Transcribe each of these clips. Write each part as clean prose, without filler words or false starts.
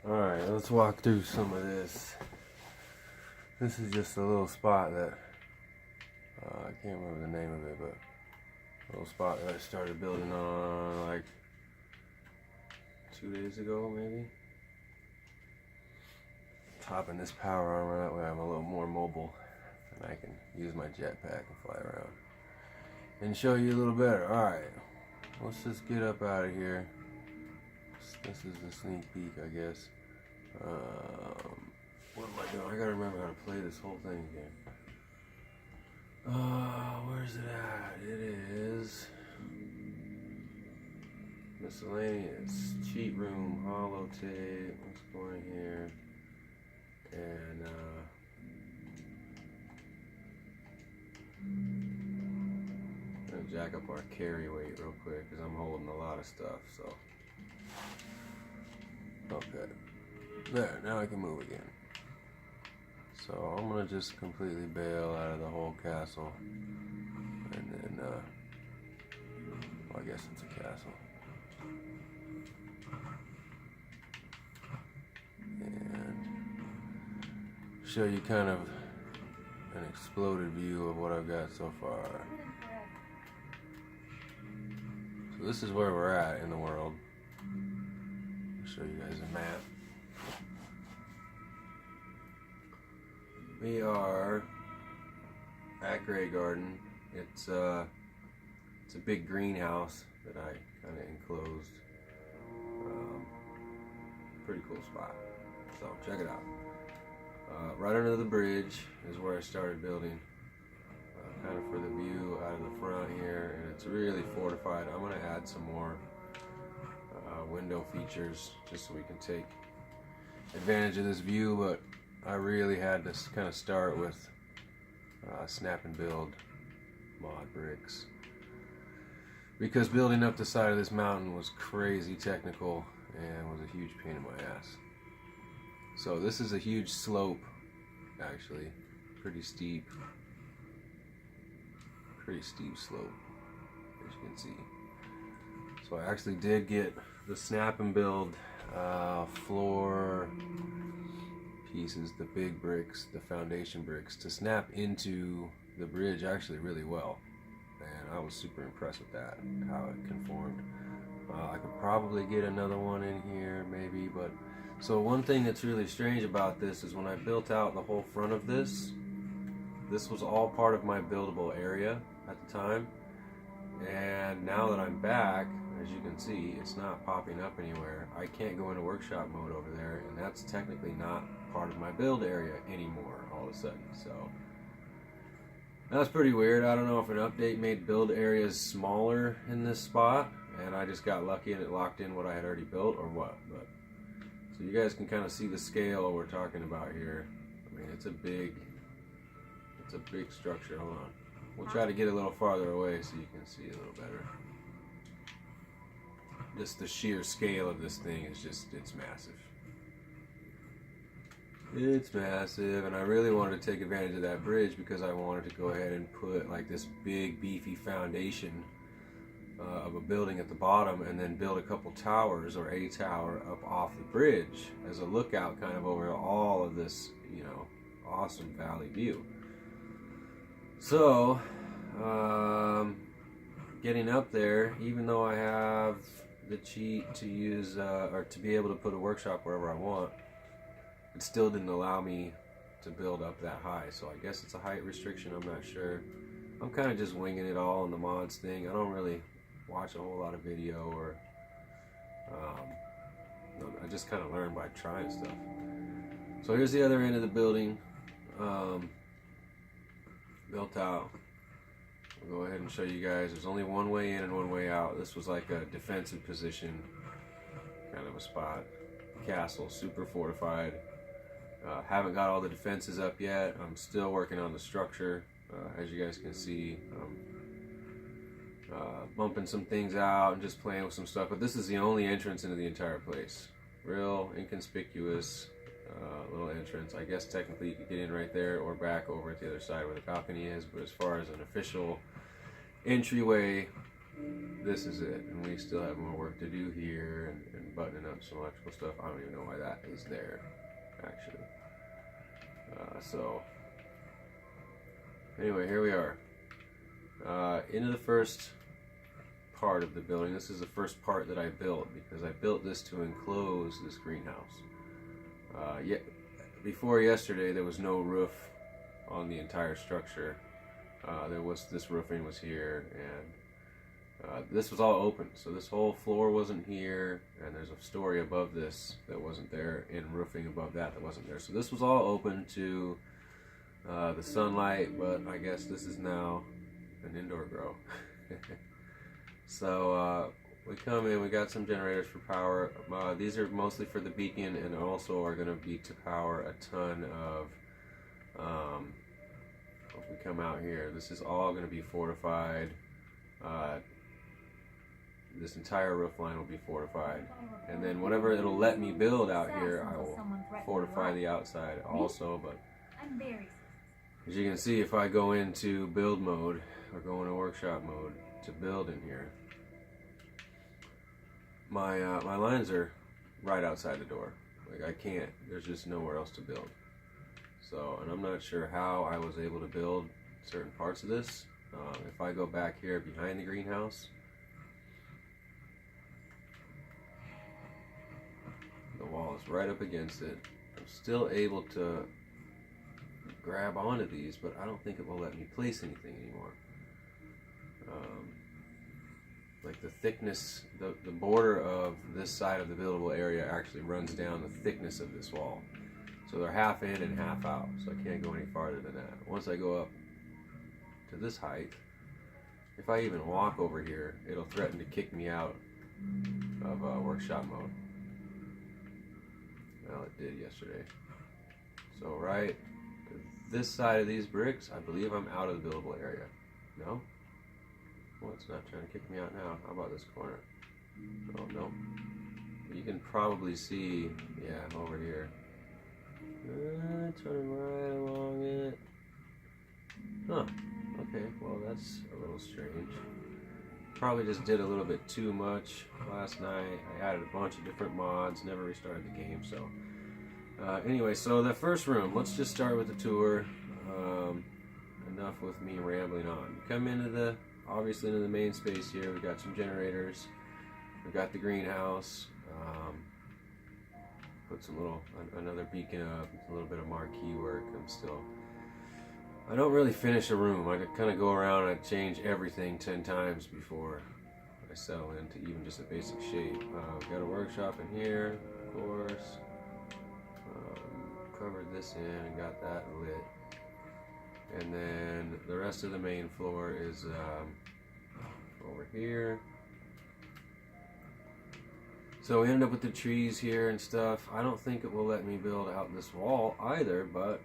Alright, let's walk through some of this. This is just a little spot that, I can't remember the name of it, but a little spot that I started building on like 2 days ago maybe. Topping this power armor, that way I'm a little more mobile and I can use my jetpack and fly around. And show you a little better. Alright, let's just get up out of here. This is a sneak peek, I guess. What am I doing? I gotta remember how to play this whole thing again. Where's it at? It is miscellaneous, cheat room, hollow tape. Let's go in here and gonna jack up our carry weight real quick because I'm holding a lot of stuff. So okay, there. Now I can move again. So I'm gonna just completely bail out of the whole castle, and then, well, I guess it's a castle. And show you kind of an exploded view of what I've got so far. So this is where we're at in the world. I'll show you guys a map. We are at Greygarden. It's a big greenhouse that I kind of enclosed. Pretty cool spot. So check it out. Right under the bridge is where I started building, kind of for the view out of the front here, and it's really fortified. I'm going to add some more window features just so we can take advantage of this view, but I really had to kind of start with snap and build mod bricks because building up the side of this mountain was crazy technical and was a huge pain in my ass. So this is a huge slope, actually, pretty steep slope, as you can see. So I actually did get the snap and build floor pieces, the big bricks, the foundation bricks, to snap into the bridge actually really well, and I was super impressed with that, how it conformed. I could probably get another one in here maybe, but so one thing that's really strange about this is when I built out the whole front of this was all part of my buildable area at the time, and now that I'm back, as you can see, it's not popping up anywhere. I can't go into workshop mode over there, and that's technically not part of my build area anymore all of a sudden. So that's pretty weird. I don't know if an update made build areas smaller in this spot and I just got lucky and it locked in what I had already built, or what. But so you guys can kind of see the scale we're talking about here. I mean, it's a big structure. Hold on, we'll try to get a little farther away so you can see a little better. Just the sheer scale of this thing is just, it's massive. It's massive, and I really wanted to take advantage of that bridge because I wanted to go ahead and put like this big beefy foundation of a building at the bottom, and then build a couple towers or a tower up off the bridge as a lookout kind of over all of this, you know, awesome valley view. So getting up there, even though I have the cheat to use or to be able to put a workshop wherever I want, it still didn't allow me to build up that high. So I guess it's a height restriction, I'm not sure. I'm kind of just winging it all in the mods thing. I don't really watch a whole lot of video, or I just kind of learn by trying stuff. So here's the other end of the building, built out. I'll go ahead and show you guys. There's only one way in and one way out. This was like a defensive position kind of a spot. Castle, super fortified. Haven't got all the defenses up yet. I'm still working on the structure. As you guys can see, bumping some things out and just playing with some stuff. But this is the only entrance into the entire place. Real inconspicuous little entrance. I guess technically you could get in right there or back over at the other side where the balcony is. But as far as an official entryway, this is it. And we still have more work to do here and buttoning up some electrical stuff. I don't even know why that is there, actually. So, anyway, here we are. Into the first part of the building. This is the first part that I built because I built this to enclose this greenhouse. Before yesterday, there was no roof on the entire structure. This roofing was here, and this was all open. So this whole floor wasn't here, and there's a story above this that wasn't there, and roofing above that wasn't there. So this was all open to the sunlight, but I guess this is now an indoor grow. So we come in, we got some generators for power. These are mostly for the beacon, and also are going to be to power a ton of, if we come out here, this is all going to be fortified. This entire roof line will be fortified. And then whatever it'll let me build out here, I will fortify the outside also. But as you can see, if I go into build mode, or go into workshop mode to build in here, my lines are right outside the door. Like, I can't, there's just nowhere else to build. So, and I'm not sure how I was able to build certain parts of this. If I go back here behind the greenhouse, the wall is right up against it. I'm still able to grab onto these, but I don't think it will let me place anything anymore. Like the thickness, the border of this side of the buildable area actually runs down the thickness of this wall. So they're half in and half out, so I can't go any farther than that. Once I go up to this height, if I even walk over here, it'll threaten to kick me out of workshop mode. Well, it did yesterday. So right this side of these bricks, I believe I'm out of the buildable area. No? Well, it's not trying to kick me out now. How about this corner? Oh, no. You can probably see, yeah, over here. It's running right along it. Huh. Okay, well, that's a little strange. Probably just did a little bit too much last night. I added a bunch of different mods, never restarted the game, so. Anyway, so the first room, let's just start with the tour. Enough with me rambling on. Come into obviously into the main space here. We got some generators. We got the greenhouse. Put some another beacon up, a little bit of marquee work. I don't really finish a room. I kind of go around and I change everything 10 times before I settle into even just a basic shape. Got a workshop in here, of course. Covered this in and got that lit. And then the rest of the main floor is over here. So we ended up with the trees here and stuff. I don't think it will let me build out this wall either, but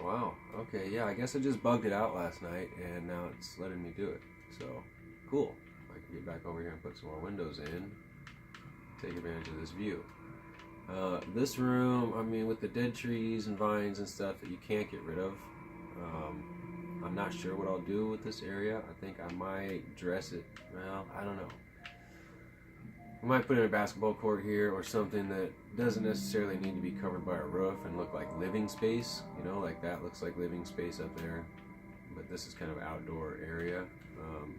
wow. Okay, yeah, I guess I just bugged it out last night and now it's letting me do it. So, cool. I can get back over here and put some more windows in. Take advantage of this view. This room, I mean, with the dead trees and vines and stuff that you can't get rid of, I'm not sure what I'll do with this area. I think I might dress it. Well, I don't know. I might put in a basketball court here or something that doesn't necessarily need to be covered by a roof and look like living space. You know, like that looks like living space up there. But this is kind of outdoor area.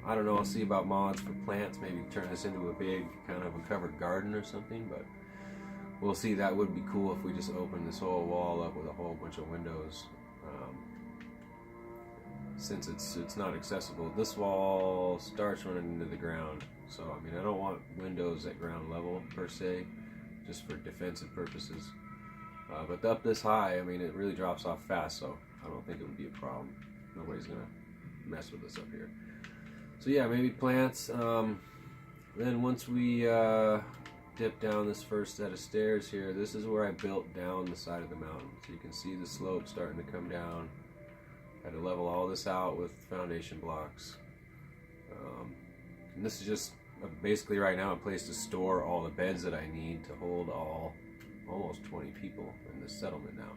I don't know. I'll see about mods for plants. Maybe turn this into a big kind of a covered garden or something. But we'll see. That would be cool if we just opened this whole wall up with a whole bunch of windows. Since it's not accessible, this wall starts running into the ground. So I mean, I don't want windows at ground level per se, just for defensive purposes. But up this high, I mean, it really drops off fast, so I don't think it would be a problem. Nobody's gonna mess with us up here. So yeah, maybe plants. Then once we dip down this first set of stairs here, this is where I built down the side of the mountain. So you can see the slope starting to come down. Had to level all this out with foundation blocks. And this is just basically right now a place to store all the beds that I need to hold almost 20 people in this settlement now.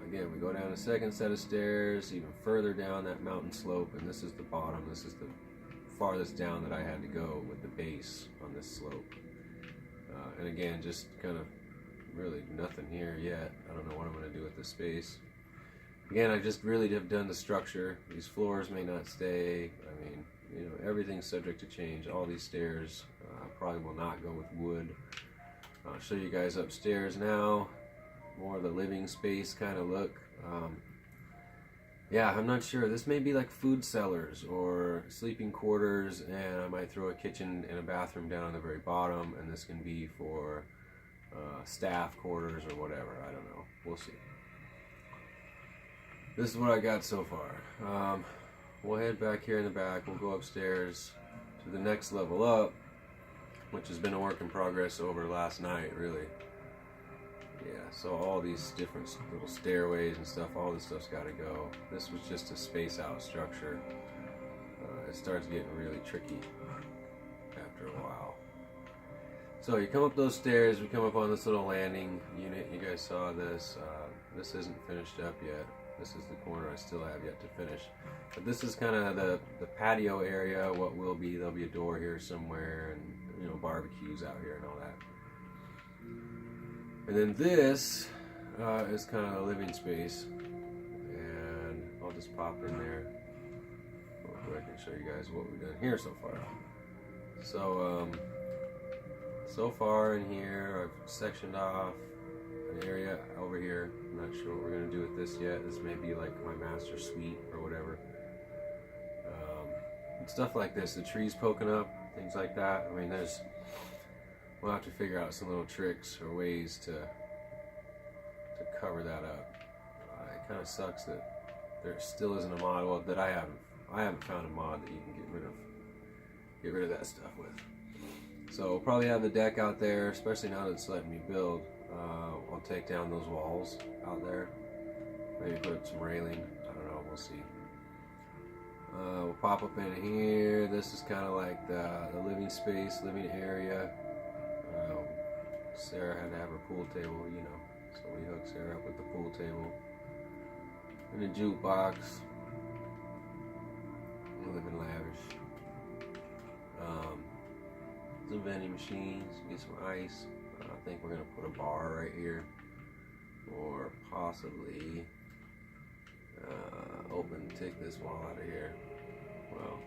Again, we go down a second set of stairs, even further down that mountain slope, and this is the bottom. This is the farthest down that I had to go with the base on this slope. And again, just kind of really nothing here yet. I don't know what I'm going to do with this space. Again, I just really have done the structure. These floors may not stay. I mean, you know, everything's subject to change. All these stairs probably will not go with wood. I'll show you guys upstairs now. More of the living space kind of look. Yeah, I'm not sure. This may be like food cellars or sleeping quarters, and I might throw a kitchen and a bathroom down on the very bottom, and this can be for staff quarters or whatever. I don't know. We'll see. This is what I got so far. We'll head back here in the back. We'll go upstairs to the next level up, which has been a work in progress over last night, really. Yeah, so all these different little stairways and stuff, all this stuff's got to go. This was just a space out structure. It starts getting really tricky after a while. So you come up those stairs, we come up on this little landing unit. You guys saw this. This isn't finished up yet. This is the corner I still have yet to finish. But this is kind of the patio area, what will be. There'll be a door here somewhere, and you know, barbecues out here and all that. And then this is kind of the living space, and I'll just pop in there real quick and show you guys what we've done here so far. So, so far in here, I've sectioned off an area over here. I'm not sure what we're going to do with this yet. This may be like my master suite or whatever. And stuff like this, the trees poking up, things like that. I mean, we'll have to figure out some little tricks or ways to cover that up. It kind of sucks that there still isn't a mod, well, that I haven't found a mod that you can get rid of that stuff with. So we'll probably have the deck out there, especially now that it's letting me build. I'll take down those walls out there. Maybe put up some railing. I don't know. We'll see. We'll pop up in here. This is kind of like the living space, living area. Sarah had to have her pool table, you know, so we hooked Sarah up with the pool table. And a jukebox. We live in lavish. Some vending machines, get some ice. I think we're going to put a bar right here. Or possibly take this wall out of here. Well,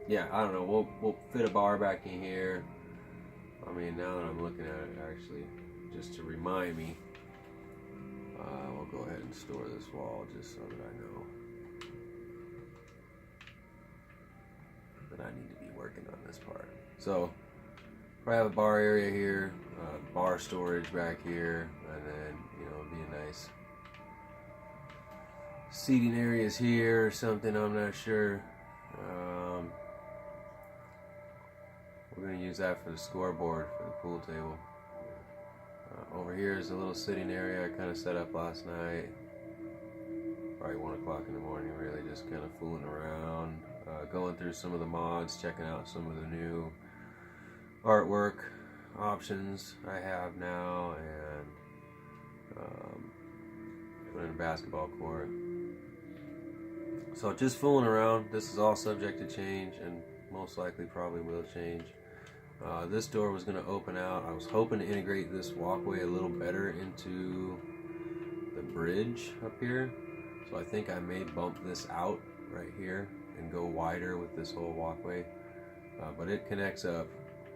yeah, I don't know. We'll fit a bar back in here. I mean, now that I'm looking at it, actually, just to remind me, we'll go ahead and store this wall just so that I know that I need to be working on this part. So, probably have a bar area here, bar storage back here, and then, you know, it'll be a nice seating areas here or something, I'm not sure. We're going to use that for the scoreboard for the pool table. Over here is a little sitting area I kind of set up last night. Probably 1 o'clock in the morning, really just kind of fooling around. Going through some of the mods, checking out some of the new artwork options I have now, and put in a basketball court. So just fooling around. This is all subject to change, and most likely probably will change. This door was going to open out. I was hoping to integrate this walkway a little better into the bridge up here. So I think I may bump this out right here and go wider with this whole walkway. But it connects up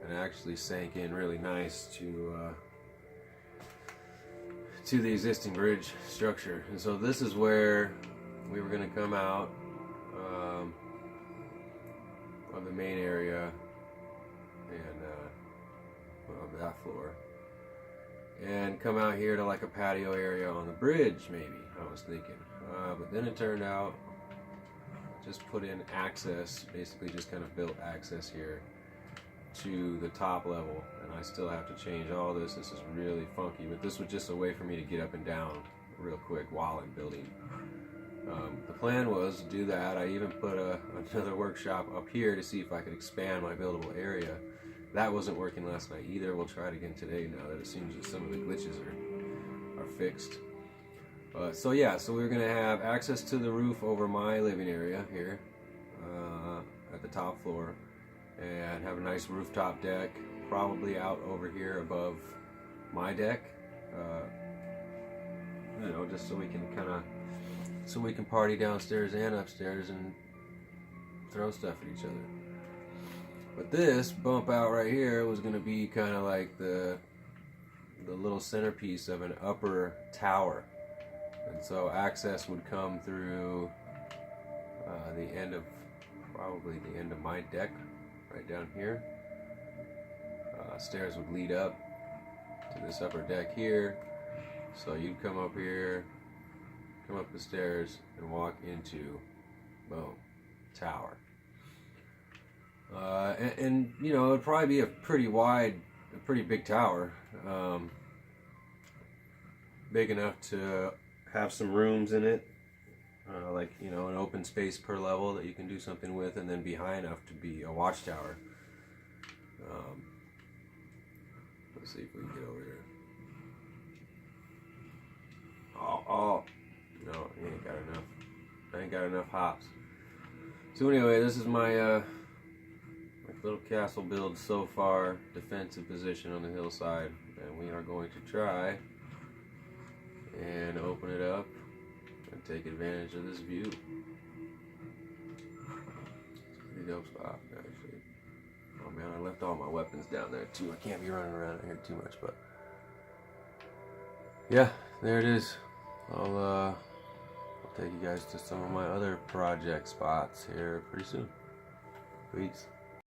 and actually sank in really nice to the existing bridge structure. And so this is where we were going to come out of the main area and of that floor, and come out here to like a patio area on the bridge, maybe, I was thinking. But then it turned out, just put in access, basically just kind of built access here to the top level, and I still have to change all this. This is really funky, but this was just a way for me to get up and down real quick while I'm building. The plan was to do that. I even put another workshop up here to see if I could expand my buildable area. That wasn't working last night either. We'll try it again today now that it seems that some of the glitches are fixed. So yeah, so we're going to have access to the roof over my living area here. at the top floor and have a nice rooftop deck, probably out over here above my deck. You know, just so we can party downstairs and upstairs and throw stuff at each other. But this bump out right here was going to be kind of like the little centerpiece of an upper tower, and so access would come through probably the end of my deck, right down here. Stairs would lead up to this upper deck here, so you'd come up here, come up the stairs, and walk into, boom, tower. And you know, it'd probably be a pretty big tower, big enough to have some rooms in it, like, you know, an open space per level that you can do something with, and then be high enough to be a watchtower. Let's see if we can get over here. Oh, no, he ain't got enough. I ain't got enough hops. So anyway, this is my little castle build so far, defensive position on the hillside, and we are going to try and open it up and take advantage of this view. It's a pretty dope spot, actually. Oh man, I left all my weapons down there too. I can't be running around here too much, but yeah, there it is. I'll take you guys to some of my other project spots here pretty soon. Peace.